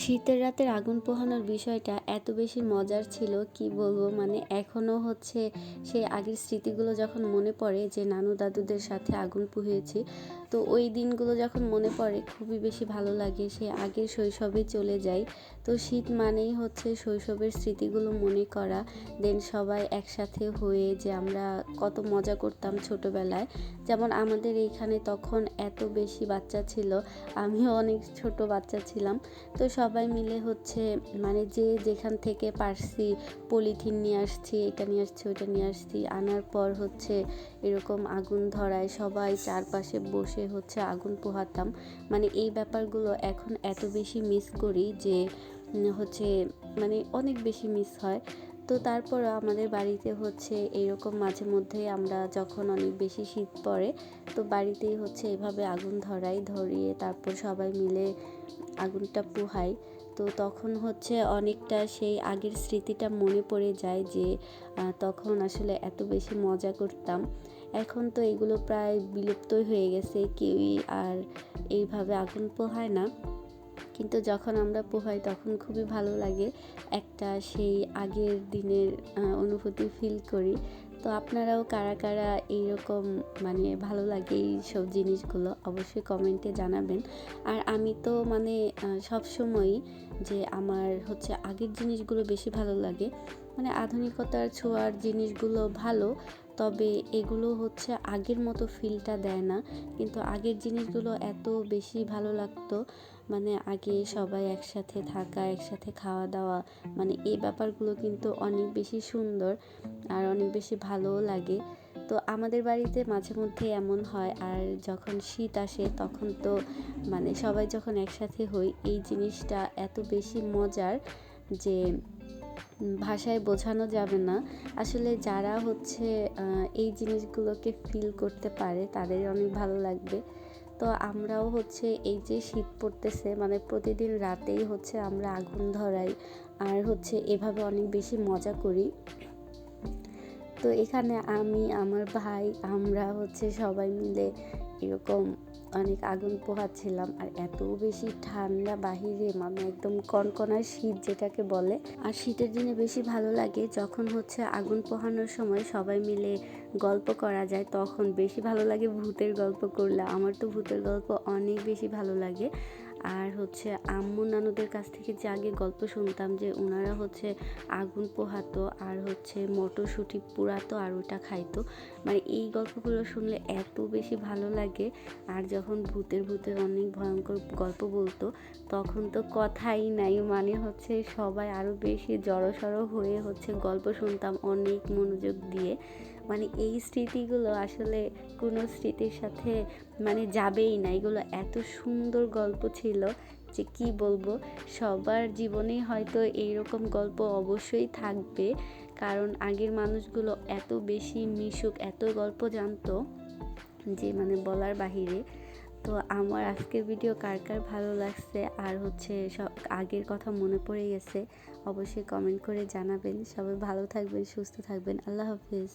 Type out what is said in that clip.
শীতের রাতের আগুন পোহানোর বিষয়টা এত বেশি মজার ছিল কি বলবো, মানে এখনও হচ্ছে সেই আগের স্মৃতিগুলো যখন মনে পড়ে যে নানু দাদুদের সাথে আগুন পুড়িয়েছি, তো ওই দিনগুলো যখন মনে পড়ে খুবই বেশি ভালো লাগে, সেই আগের শৈশবে চলে যাই। তো শীত মানেই হচ্ছে শৈশবের স্মৃতিগুলো মনে করা, দেন সবাই একসাথে হয়ে যে আমরা কত মজা করতাম ছোটোবেলায়। যেমন আমাদের এইখানে তখন এত বেশি বাচ্চা ছিল, আমিও অনেক ছোট বাচ্চা ছিলাম। তো সবাই মিলে হচ্ছে মানে যে যেখান থেকে পারছি পলিথিন নিয়ে আসছি, এটা নিয়ে আসছি, ওইটা নিয়ে আসছি, আনার পর হচ্ছে এরকম আগুন ধরায় সবাই চারপাশে বসে হচ্ছে আগুন পোহাতাম। মানে এই ব্যাপারগুলো এখন এত বেশি মিস করি যে হচ্ছে মানে অনেক বেশি মিস হয়। তো তারপরও আমাদের বাড়িতে হচ্ছে এইরকম মাঝে মধ্যে আমরা যখন অনেক বেশি শীত পড়ে, তো বাড়িতেই হচ্ছে এভাবে আগুন ধরিয়ে তারপর সবাই মিলে আগুনটা পোহাই। তো তখন হচ্ছে অনেকটা সেই আগের স্মৃতিটা মনে পড়ে যায় যে তখন আসলে এত বেশি মজা করতাম। এখন তো এগুলো প্রায় বিলুপ্তই হয়ে গেছে, কেউই আর এইভাবে আগুন পোহায় না। কিন্তু যখন আমরা পোহাই তখন খুবই ভালো লাগে, একটা সেই আগের দিনের অনুভূতি ফিল করি। তো আপনারাও কারা কারা এইরকম মানে ভালো লাগে এই সব জিনিসগুলো অবশ্যই কমেন্টে জানাবেন। আর আমি তো মানে সবসময়ই যে আমার হচ্ছে আগের জিনিসগুলো বেশি ভালো লাগে। মানে আধুনিকতার ছোঁয়ার জিনিসগুলো ভালো, তবে এগুলো হচ্ছে আগের মতো ফিলটা দেয় না। কিন্তু আগের জিনিসগুলো এত বেশি ভালো লাগতো, মানে আগে সবাই একসাথে থাকা, একসাথে খাওয়া দাওয়া, মানে এই ব্যাপারগুলো কিন্তু অনেক বেশি সুন্দর আর অনেক বেশি ভালোও লাগে। তো আমাদের বাড়িতে মাঝে মধ্যে এমন হয়, আর যখন শীত আসে তখন তো মানে সবাই যখন একসাথে হই এই জিনিসটা এত বেশি মজার যে ভাষায় বোঝানো যাবে না। আসলে যারা হচ্ছে এই জিনিসগুলোকে ফিল করতে পারে তাদের অনেক ভালো লাগবে। তো আমরাও হচ্ছে এই যে শীত পড়তেছে মানে প্রতিদিন রাতেই হচ্ছে আমরা আগুন ধরাই আর হচ্ছে এভাবে অনেক বেশি মজা করি। তো এখানে আমি, আমার ভাই, আমরা হচ্ছে সবাই মিলে এরকম অনেক আগুন পোহাচ্ছিলাম। আর এত বেশি ঠান্ডা বাহিরে, মানে একদম কনকনা শীত যেটাকে বলে। আর শীতের দিনে বেশি ভালো লাগে যখন হচ্ছে আগুন পোহানোর সময় সবাই মিলে গল্প করা যায়, তখন বেশি ভালো লাগে ভূতের গল্প করলে। আমার তো ভূতের গল্প অনেক বেশি ভালো লাগে। আর হচ্ছে আম্মু নানুদের কাছ থেকে যে আগে গল্প শুনতাম যে ওনারা হচ্ছে আগুন পোহাতো আর হচ্ছে মটরশুঁটি পোড়াতো আর ওটা খাইতো, মানে এই গল্পগুলো শুনলে এত বেশি ভালো লাগে। আর যখন ভূতের অনেক ভয়ঙ্কর গল্প বলতো তখন তো কথাই নাই, মানে হচ্ছে সবাই আরও বেশি জড়সড় হয়ে হচ্ছে গল্প শুনতাম অনেক মনোযোগ দিয়ে। মানে এই স্মৃতিগুলো আসলে কোনো স্মৃতির সাথে মানে যাবেই না, এগুলো এত সুন্দর গল্প ছিল যে কি বলবো। সবার জীবনেই হয়তো এইরকম গল্প অবশ্যই থাকবে, কারণ আগের মানুষগুলো এত বেশি মিশুক, এত গল্প জানতো যে মানে বলার বাহিরে। তো আমার আজকের ভিডিও কার কার ভালো লাগছে আর হচ্ছে সব আগের কথা মনে পড়ে গেছে অবশ্যই কমেন্ট করে জানাবেন। সবাই ভালো থাকবেন, সুস্থ থাকবেন। আল্লাহ হাফিজ।